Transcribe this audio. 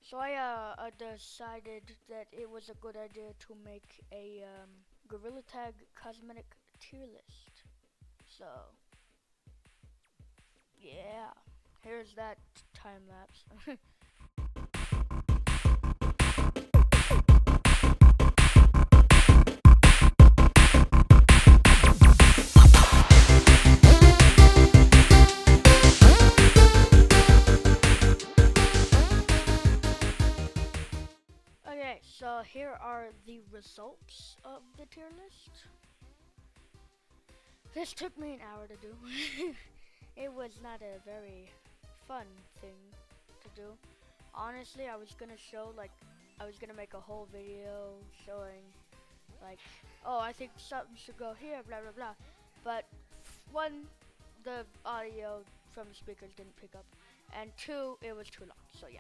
So I decided that it was a good idea to make a Gorilla Tag cosmetic tier list. So yeah, here's that time lapse. Okay, so here are the results of the tier list. This took me an hour to do. It was not a very fun thing to do. Honestly, I was gonna show I was gonna make a whole video showing like, oh, I think something should go here, blah blah blah. But one, the audio from the speakers didn't pick up, and two, it was too long. So yeah.